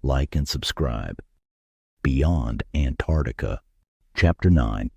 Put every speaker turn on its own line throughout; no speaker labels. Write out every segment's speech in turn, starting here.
like and subscribe. Beyond Antarctica. Chapter 9.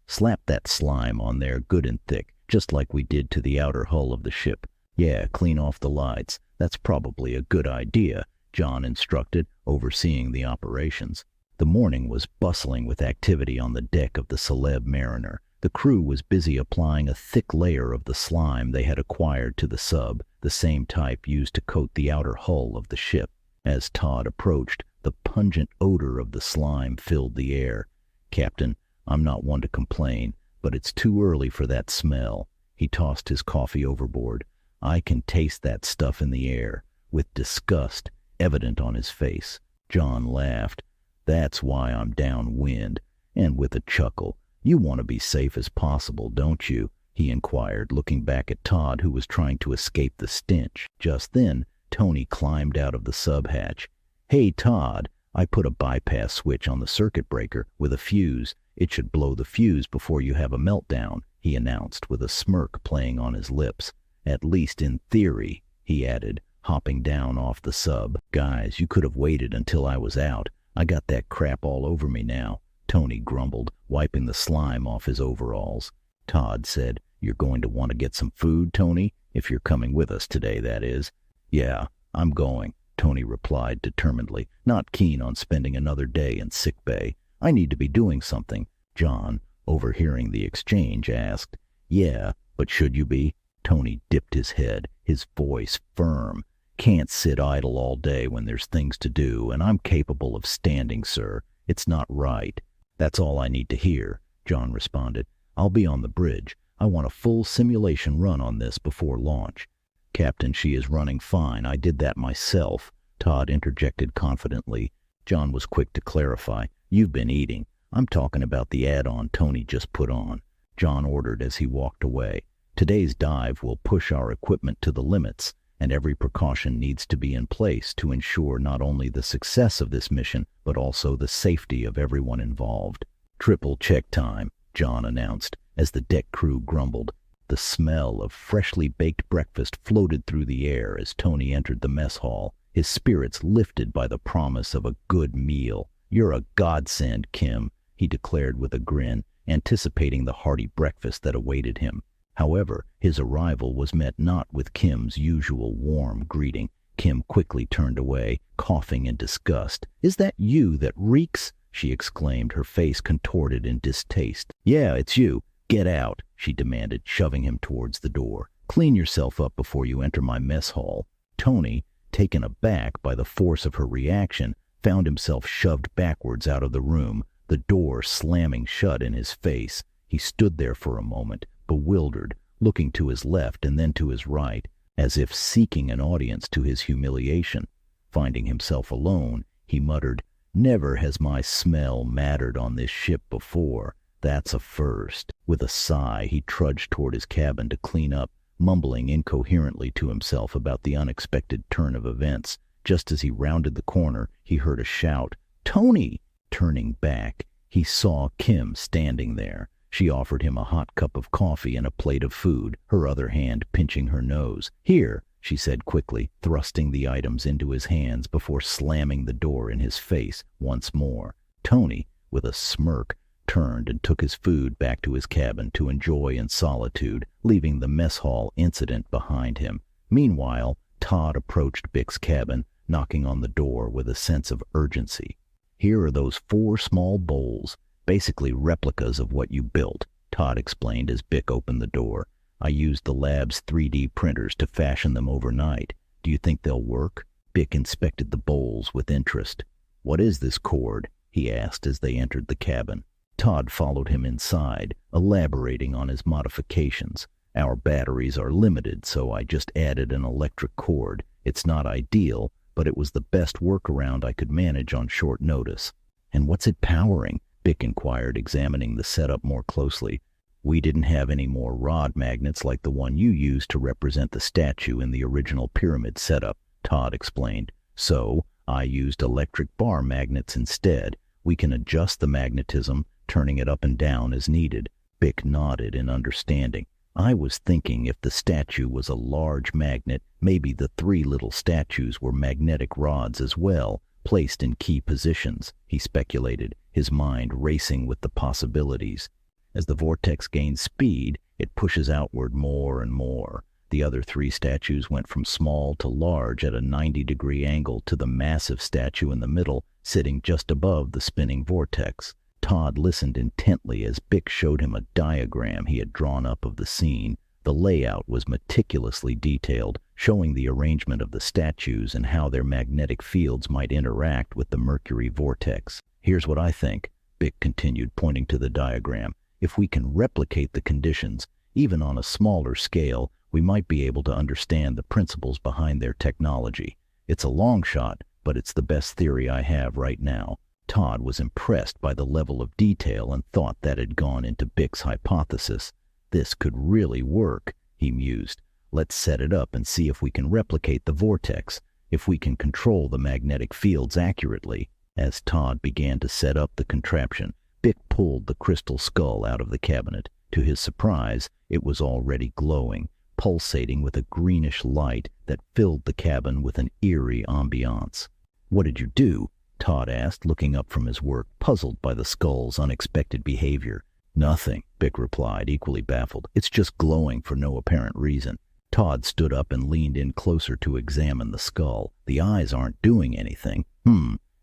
Slap that slime on there good and thick, just like we did to the outer hull of the ship. Yeah, clean off the lights. That's probably a good idea, John instructed, overseeing the operations. The morning was bustling with activity on the deck of the Celeb Mariner. The crew was busy applying a thick layer of the slime they had acquired to the sub, the same type used to coat the outer hull of the ship. As Todd approached, the pungent odor of the slime filled the air. "Captain, I'm not one to complain, but it's too early for that smell." He tossed his coffee overboard. "I can taste that stuff in the air," with disgust evident on his face. John laughed. "That's why I'm downwind." And with a chuckle, "You want to be safe as possible, don't you?" he inquired, looking back at Todd, who was trying to escape the stench. Just then, Tony climbed out of the sub hatch. "Hey, Todd, I put a bypass switch on the circuit breaker with a fuse. It should blow the fuse before you have a meltdown," he announced with a smirk playing on his lips. "At least in theory," he added, hopping down off the sub. "Guys, you could have waited until I was out. I got that crap all over me now," Tony grumbled, wiping the slime off his overalls. Todd said, "You're going to want to get some food, Tony, if you're coming with us today, that is." "Yeah, I'm going," Tony replied determinedly, not keen on spending another day in sick bay. "I need to be doing something." John, overhearing the exchange, asked, "Yeah, but should you be?" Tony dipped his head, his voice firm. "Can't sit idle all day when there's things to do, and I'm capable of standing, sir. It's not right." "That's all I need to hear," John responded. "I'll be on the bridge. I want a full simulation run on this before launch." "Captain, she is running fine. I did that myself," Todd interjected confidently. John was quick to clarify. "You've been eating. I'm talking about the add-on Tony just put on," John ordered as he walked away. "Today's dive will push our equipment to the limits, and every precaution needs to be in place to ensure not only the success of this mission, but also the safety of everyone involved." "Triple check time," John announced, as the deck crew grumbled. The smell of freshly baked breakfast floated through the air as Tony entered the mess hall, his spirits lifted by the promise of a good meal. "You're a godsend, Kim," he declared with a grin, anticipating the hearty breakfast that awaited him. However, his arrival was met not with Kim's usual warm greeting. Kim quickly turned away, coughing in disgust. "Is that you that reeks?" she exclaimed, her face contorted in distaste. "Yeah, it's you. Get out," she demanded, shoving him towards the door. "Clean yourself up before you enter my mess hall." Tony, taken aback by the force of her reaction, found himself shoved backwards out of the room, the door slamming shut in his face. He stood there for a moment, bewildered, looking to his left and then to his right, as if seeking an audience to his humiliation. Finding himself alone, he muttered, "Never has my smell mattered on this ship before. That's a first." With a sigh, he trudged toward his cabin to clean up, mumbling incoherently to himself about the unexpected turn of events. Just as he rounded the corner, he heard a shout, "Tony!" Turning back, he saw Kim standing there. She offered him a hot cup of coffee and a plate of food, her other hand pinching her nose. "Here," she said quickly, thrusting the items into his hands before slamming the door in his face once more. Tony, with a smirk, turned and took his food back to his cabin to enjoy in solitude, leaving the mess hall incident behind him. Meanwhile, Todd approached Bick's cabin, knocking on the door with a sense of urgency. "Here are those 4 small bowls, basically replicas of what you built," Todd explained as Bick opened the door. "I used the lab's 3D printers to fashion them overnight. Do you think they'll work?" Bick inspected the bowls with interest. "What is this cord?" he asked as they entered the cabin. Todd followed him inside, elaborating on his modifications. "Our batteries are limited, so I just added an electric cord. It's not ideal, but it was the best workaround I could manage on short notice." "And what's it powering?" Bick inquired, examining the setup more closely. "We didn't have any more rod magnets like the one you used to represent the statue in the original pyramid setup," Todd explained. "So I used electric bar magnets instead. We can adjust the magnetism, turning it up and down as needed." Bick nodded in understanding. I was thinking if the statue was a large magnet, maybe the three little statues were magnetic rods as well, placed in key positions, he speculated, his mind racing with the possibilities. As the vortex gains speed, it pushes outward more and more. The other three statues went from small to large at a 90-degree angle to the massive statue in the middle, sitting just above the spinning vortex. Todd listened intently as Bick showed him a diagram he had drawn up of the scene. The layout was meticulously detailed, showing the arrangement of the statues and how their magnetic fields might interact with the Mercury vortex. "Here's what I think," Bick continued, pointing to the diagram. "If we can replicate the conditions, even on a smaller scale, we might be able to understand the principles behind their technology. It's a long shot, but it's the best theory I have right now." Todd was impressed by the level of detail and thought that had gone into Bick's hypothesis. "This could really work," he mused. "Let's set it up and see if we can replicate the vortex, if we can control the magnetic fields accurately." As Todd began to set up the contraption, Bick pulled the crystal skull out of the cabinet. To his surprise, it was already glowing, pulsating with a greenish light that filled the cabin with an eerie ambiance. "What did you do?" Todd asked, looking up from his work, puzzled by the skull's unexpected behavior. "Nothing," Bick replied, equally baffled. "It's just glowing for no apparent reason." Todd stood up and leaned in closer to examine the skull. "The eyes aren't doing anything.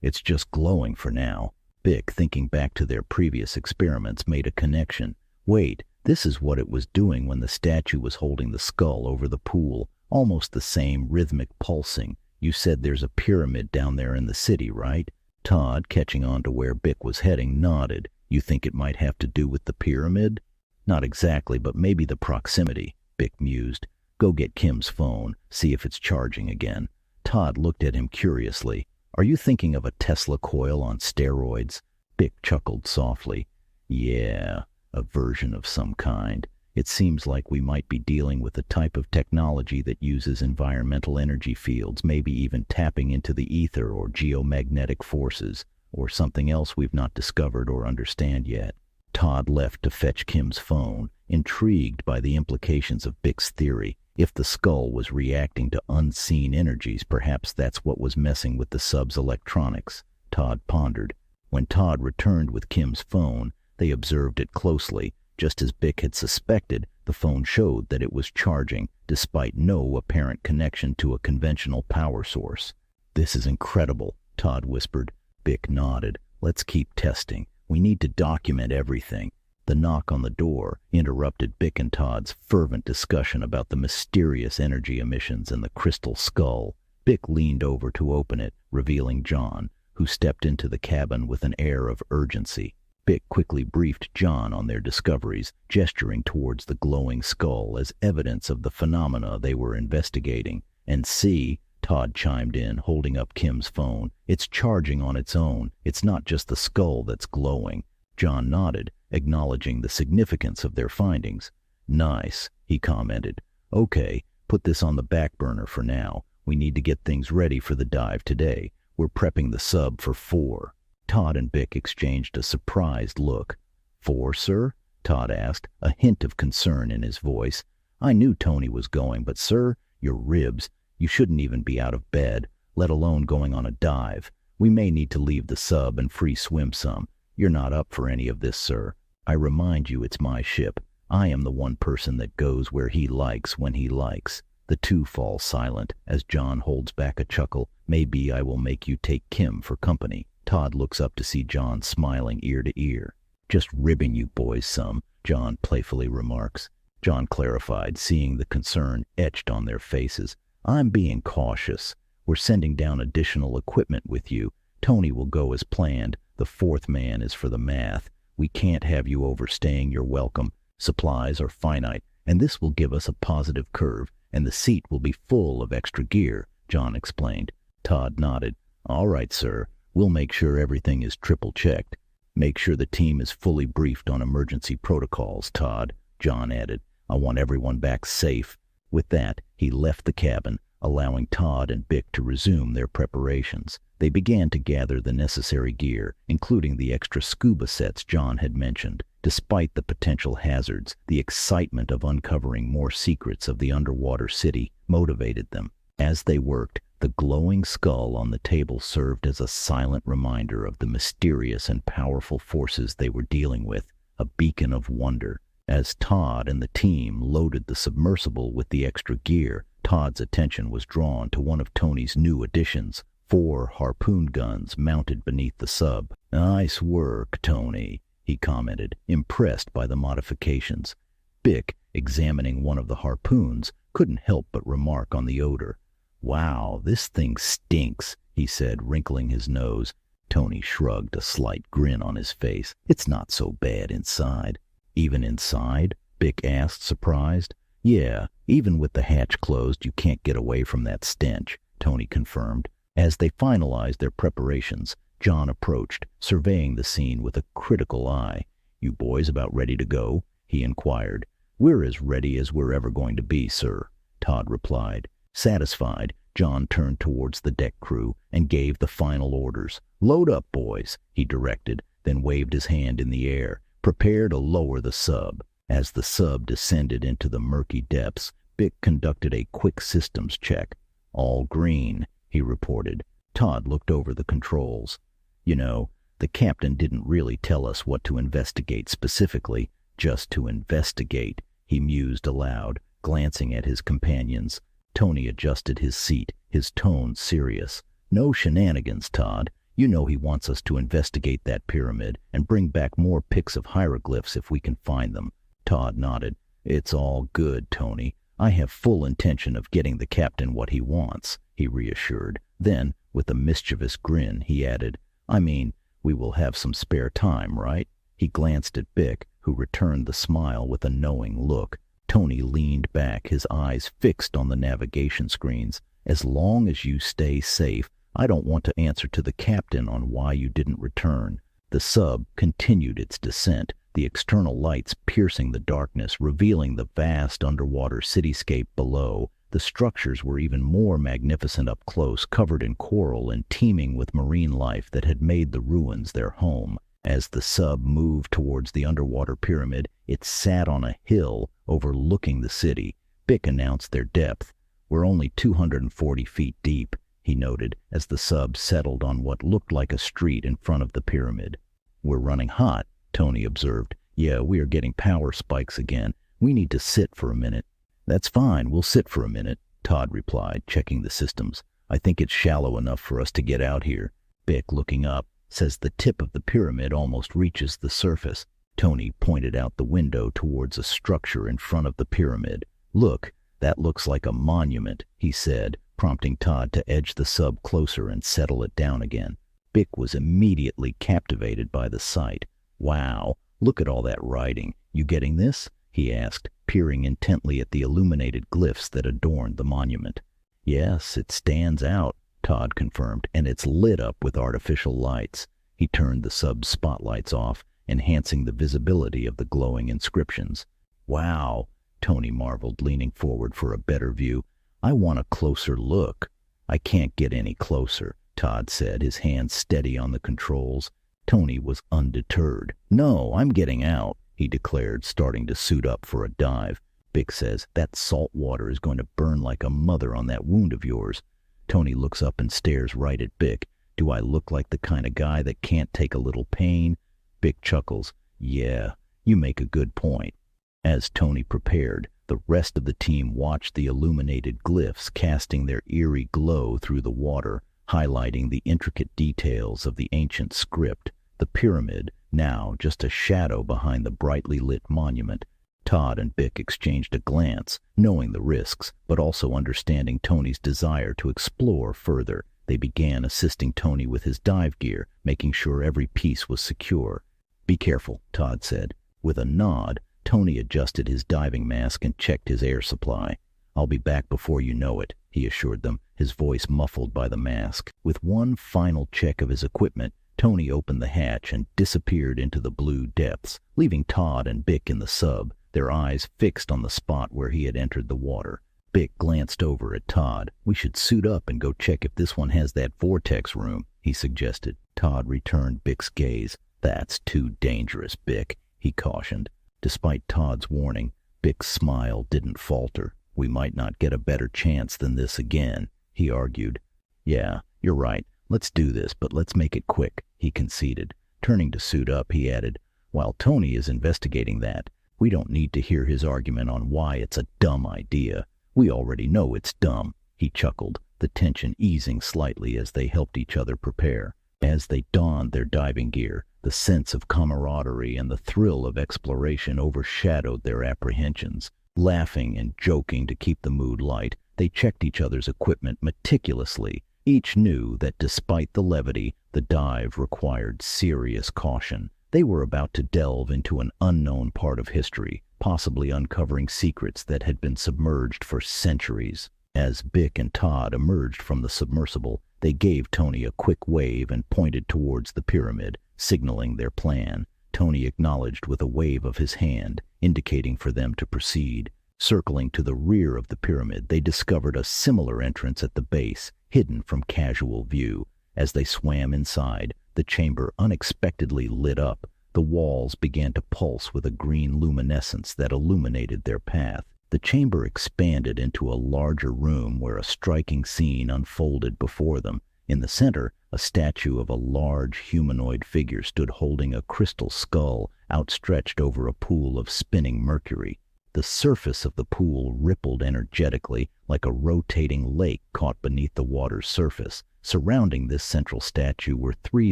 It's just glowing for now." Bick, thinking back to their previous experiments, made a connection. "Wait, this is what it was doing when the statue was holding the skull over the pool. Almost the same rhythmic pulsing. You said there's a pyramid down there in the city, right?" Todd, catching on to where Bick was heading, nodded. "You think it might have to do with the pyramid?" "Not exactly, but maybe the proximity," Bick mused. "Go get Kim's phone, see if it's charging again." Todd looked at him curiously. "Are you thinking of a Tesla coil on steroids?" Bick chuckled softly. "Yeah, a version of some kind. It seems like we might be dealing with a type of technology that uses environmental energy fields, maybe even tapping into the ether or geomagnetic forces, or something else we've not discovered or understand yet." Todd left to fetch Kim's phone, intrigued by the implications of Bick's theory. If the skull was reacting to unseen energies, perhaps that's what was messing with the sub's electronics, Todd pondered. When Todd returned with Kim's phone, they observed it closely. Just as Bick had suspected, the phone showed that it was charging, despite no apparent connection to a conventional power source. "This is incredible," Todd whispered. Bick nodded. "Let's keep testing. We need to document everything." The knock on the door interrupted Bick and Todd's fervent discussion about the mysterious energy emissions in the crystal skull. Bick leaned over to open it, revealing John, who stepped into the cabin with an air of urgency. Bick quickly briefed John on their discoveries, gesturing towards the glowing skull as evidence of the phenomena they were investigating. "And see," Todd chimed in, holding up Kim's phone. "It's charging on its own. It's not just the skull that's glowing." John nodded, acknowledging the significance of their findings. "Nice," he commented. "Okay, put this on the back burner for now. We need to get things ready for the dive today. We're prepping the sub for 4. Todd and Bick exchanged a surprised look. "4, sir?" Todd asked, a hint of concern in his voice. "I knew Tony was going, but sir, your ribs, you shouldn't even be out of bed, let alone going on a dive. We may need to leave the sub and free swim some. You're not up for any of this, sir. I remind you it's my ship. I am the one person that goes where he likes when he likes." The two fall silent as John holds back a chuckle. "Maybe I will make you take Kim for company." Todd looks up to see John smiling ear to ear. "Just ribbing you boys some," John playfully remarks. John clarified, seeing the concern etched on their faces. "I'm being cautious. We're sending down additional equipment with you. Tony will go as planned. The 4th man is for the math. We can't have you overstaying your welcome. Supplies are finite, and this will give us a positive curve, and the seat will be full of extra gear," John explained. Todd nodded. "All right, sir. We'll make sure everything is triple-checked. Make sure the team is fully briefed on emergency protocols, Todd," John added. "I want everyone back safe." With that, he left the cabin, allowing Todd and Bick to resume their preparations. They began to gather the necessary gear, including the extra scuba sets John had mentioned. Despite the potential hazards, the excitement of uncovering more secrets of the underwater city motivated them. As they worked, the glowing skull on the table served as a silent reminder of the mysterious and powerful forces they were dealing with, a beacon of wonder. As Todd and the team loaded the submersible with the extra gear, Todd's attention was drawn to one of Tony's new additions, 4 harpoon guns mounted beneath the sub. "Nice work, Tony," he commented, impressed by the modifications. Bick, examining one of the harpoons, couldn't help but remark on the odor. "Wow, this thing stinks," he said, wrinkling his nose. Tony shrugged, a slight grin on his face. "It's not so bad inside." "Even inside?" Bick asked, surprised. "Yeah, even with the hatch closed, you can't get away from that stench," Tony confirmed. As they finalized their preparations, John approached, surveying the scene with a critical eye. "You boys about ready to go?" he inquired. "We're as ready as we're ever going to be, sir," Todd replied. Satisfied, John turned towards the deck crew and gave the final orders. "Load up, boys," he directed, then waved his hand in the air. "Prepare to lower the sub." As the sub descended into the murky depths, Bick conducted a quick systems check. "All green," he reported. Todd looked over the controls. "You know, the captain didn't really tell us what to investigate specifically, just to investigate," he mused aloud, glancing at his companions. Tony adjusted his seat, his tone serious. "No shenanigans, Todd. You know he wants us to investigate that pyramid and bring back more pics of hieroglyphs if we can find them." Todd nodded. "It's all good, Tony. I have full intention of getting the captain what he wants," he reassured. Then, with a mischievous grin, he added, "I mean, we will have some spare time, right?" He glanced at Bick, who returned the smile with a knowing look. Tony leaned back, his eyes fixed on the navigation screens. "As long as you stay safe, I don't want to answer to the captain on why you didn't return." The sub continued its descent, the external lights piercing the darkness, revealing the vast underwater cityscape below. The structures were even more magnificent up close, covered in coral and teeming with marine life that had made the ruins their home. As the sub moved towards the underwater pyramid, it sat on a hill overlooking the city. Bick announced their depth. "We're only 240 feet deep," he noted, as the sub settled on what looked like a street in front of the pyramid. "We're running hot," Tony observed. "Yeah, we are getting power spikes again. We need to sit for a minute." "That's fine, we'll sit for a minute," Todd replied, checking the systems. "I think it's shallow enough for us to get out here." Bick, looking up, says the tip of the pyramid almost reaches the surface. Tony pointed out the window towards a structure in front of the pyramid. "Look, that looks like a monument," he said, prompting Todd to edge the sub closer and settle it down again. Bick was immediately captivated by the sight. "Wow, look at all that writing. You getting this?" he asked, peering intently at the illuminated glyphs that adorned the monument. "Yes, it stands out," Todd confirmed, "and it's lit up with artificial lights." He turned the sub's spotlights off, enhancing the visibility of the glowing inscriptions. "Wow," Tony marveled, leaning forward for a better view. "I want a closer look." "I can't get any closer," Todd said, his hands steady on the controls. Tony was undeterred. "No, I'm getting out," he declared, starting to suit up for a dive. "Bick says that salt water is going to burn like a mother on that wound of yours." Tony looks up and stares right at Bick. "Do I look like the kind of guy that can't take a little pain?" Bick chuckles. "Yeah, you make a good point." As Tony prepared, the rest of the team watched the illuminated glyphs casting their eerie glow through the water, highlighting the intricate details of the ancient script. The pyramid, now just a shadow behind the brightly lit monument. Todd and Bick exchanged a glance, knowing the risks, but also understanding Tony's desire to explore further. They began assisting Tony with his dive gear, making sure every piece was secure. "Be careful," Todd said. With a nod, Tony adjusted his diving mask and checked his air supply. "I'll be back before you know it," he assured them, his voice muffled by the mask. With one final check of his equipment, Tony opened the hatch and disappeared into the blue depths, leaving Todd and Bick in the sub, their eyes fixed on the spot where he had entered the water. Bick glanced over at Todd. "We should suit up and go check if this one has that vortex room," he suggested. Todd returned Bick's gaze. "That's too dangerous, Bick," he cautioned. Despite Todd's warning, Bick's smile didn't falter. "We might not get a better chance than this again," he argued. "Yeah, you're right. Let's do this, but let's make it quick," he conceded. Turning to suit up, he added, "While Tony is investigating that, we don't need to hear his argument on why it's a dumb idea. We already know it's dumb." He chuckled, the tension easing slightly as they helped each other prepare. As they donned their diving gear, the sense of camaraderie and the thrill of exploration overshadowed their apprehensions. Laughing and joking to keep the mood light, they checked each other's equipment meticulously. Each knew that despite the levity, the dive required serious caution. They were about to delve into an unknown part of history, possibly uncovering secrets that had been submerged for centuries. As Bick and Todd emerged from the submersible, they gave Tony a quick wave and pointed towards the pyramid, signaling their plan. Tony acknowledged with a wave of his hand, indicating for them to proceed. Circling to the rear of the pyramid, they discovered a similar entrance at the base, hidden from casual view. As they swam inside, the chamber unexpectedly lit up. The walls began to pulse with a green luminescence that illuminated their path. The chamber expanded into a larger room where a striking scene unfolded before them. In the center, a statue of a large humanoid figure stood holding a crystal skull outstretched over a pool of spinning mercury. The surface of the pool rippled energetically like a rotating lake caught beneath the water's surface. Surrounding this central statue were three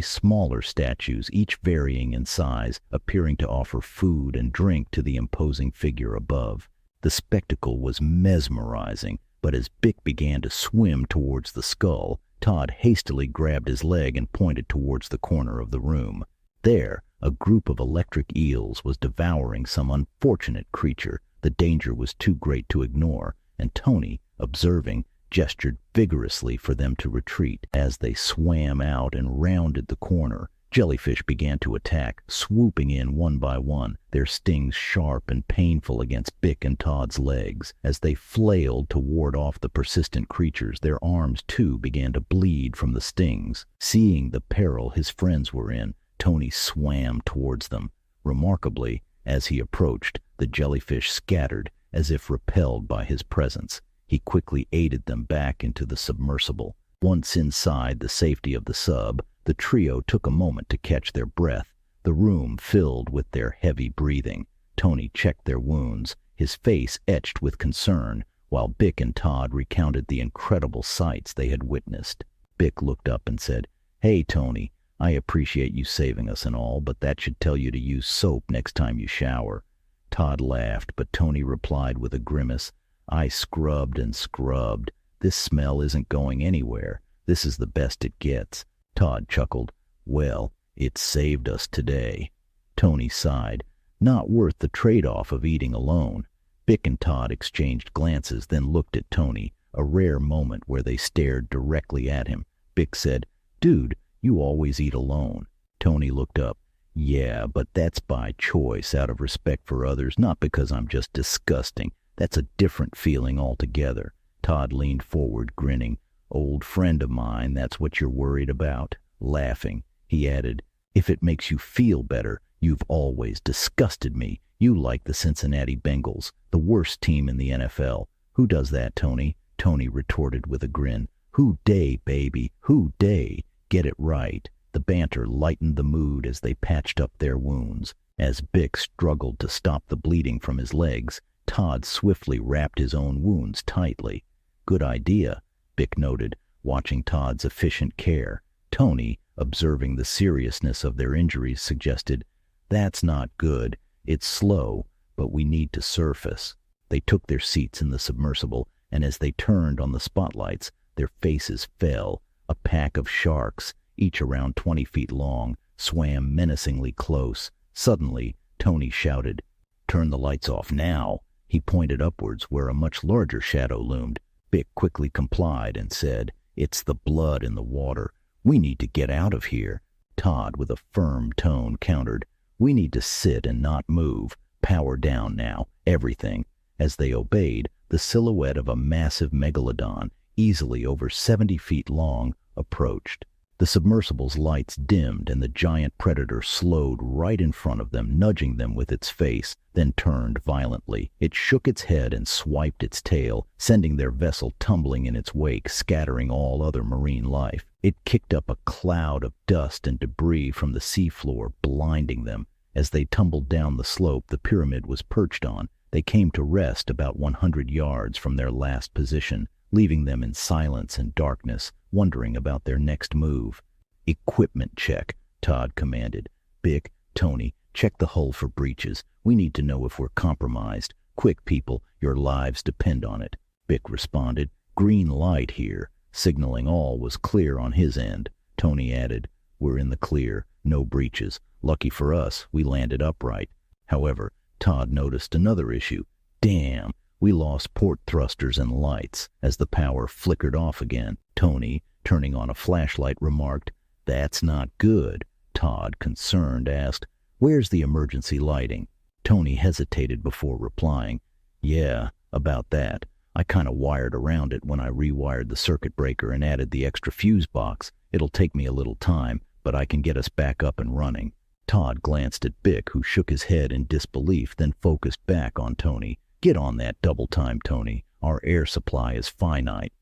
smaller statues, each varying in size, appearing to offer food and drink to the imposing figure above. The spectacle was mesmerizing, but as Bick began to swim towards the skull, Todd hastily grabbed his leg and pointed towards the corner of the room. There, a group of electric eels was devouring some unfortunate creature. The danger was too great to ignore, and Tony, observing, gestured vigorously for them to retreat. As they swam out and rounded the corner, jellyfish began to attack, swooping in one by one, their stings sharp and painful against Bick and Todd's legs. As they flailed to ward off the persistent creatures, their arms too began to bleed from the stings. Seeing the peril his friends were in, Tony swam towards them. Remarkably, as he approached, the jellyfish scattered, as if repelled by his presence. He quickly aided them back into the submersible. Once inside the safety of the sub, the trio took a moment to catch their breath. The room filled with their heavy breathing. Tony checked their wounds, his face etched with concern, while Bick and Todd recounted the incredible sights they had witnessed. Bick looked up and said, "Hey, Tony, I appreciate you saving us and all, but that should tell you to use soap next time you shower." Todd laughed, but Tony replied with a grimace, "I scrubbed and scrubbed. This smell isn't going anywhere. This is the best it gets." Todd chuckled. "Well, it saved us today." Tony sighed. Not worth the trade-off of eating alone. Bick and Todd exchanged glances, then looked at Tony, a rare moment where they stared directly at him. Bick said, "Dude, you always eat alone." Tony looked up. "Yeah, but that's by choice, out of respect for others, not because I'm just disgusting. That's a different feeling altogether." Todd leaned forward, grinning. "Old friend of mine, that's what you're worried about?" Laughing, he added, "If it makes you feel better, you've always disgusted me. You like the Cincinnati Bengals, the worst team in the NFL." "Who does that, Tony?" Tony retorted with a grin. "Who day, baby, who day? Get it right." The banter lightened the mood as they patched up their wounds. As Bick struggled to stop the bleeding from his legs, Todd swiftly wrapped his own wounds tightly. "Good idea," Bick noted, watching Todd's efficient care. Tony, observing the seriousness of their injuries, suggested, "That's not good. It's slow, but we need to surface." They took their seats in the submersible, and as they turned on the spotlights, their faces fell. A pack of sharks, each around 20 feet long, swam menacingly close. Suddenly, Tony shouted, "Turn the lights off now." He pointed upwards where a much larger shadow loomed. Bick quickly complied and said, "It's the blood in the water. We need to get out of here." Todd, with a firm tone, countered, "We need to sit and not move. Power down now, everything." As they obeyed, the silhouette of a massive megalodon, easily over 70 feet long, approached. The submersible's lights dimmed and the giant predator slowed right in front of them, nudging them with its face, then turned violently. It shook its head and swiped its tail, sending their vessel tumbling in its wake, scattering all other marine life. It kicked up a cloud of dust and debris from the seafloor, blinding them. As they tumbled down the slope the pyramid was perched on, they came to rest about 100 yards from their last position, leaving them in silence and darkness, wondering about their next move. "Equipment check," Todd commanded. "Bick, Tony, check the hull for breaches. We need to know if we're compromised. Quick, people, your lives depend on it." Bick responded. "Green light here," signaling all was clear on his end. Tony added, "We're in the clear. No breaches. Lucky for us, we landed upright." However, Todd noticed another issue. "Damn, we lost port thrusters and lights." As the power flickered off again, Tony, turning on a flashlight, remarked, "That's not good." Todd, concerned, asked, "Where's the emergency lighting?" Tony hesitated before replying, "Yeah, about that. I kind of wired around it when I rewired the circuit breaker and added the extra fuse box. It'll take me a little time, but I can get us back up and running." Todd glanced at Bick, who shook his head in disbelief, then focused back on Tony. "Get on that double time, Tony. Our air supply is finite."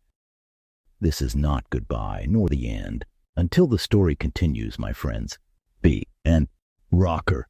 This is not goodbye, nor the end. Until the story continues, my friends. B.N.Rocker.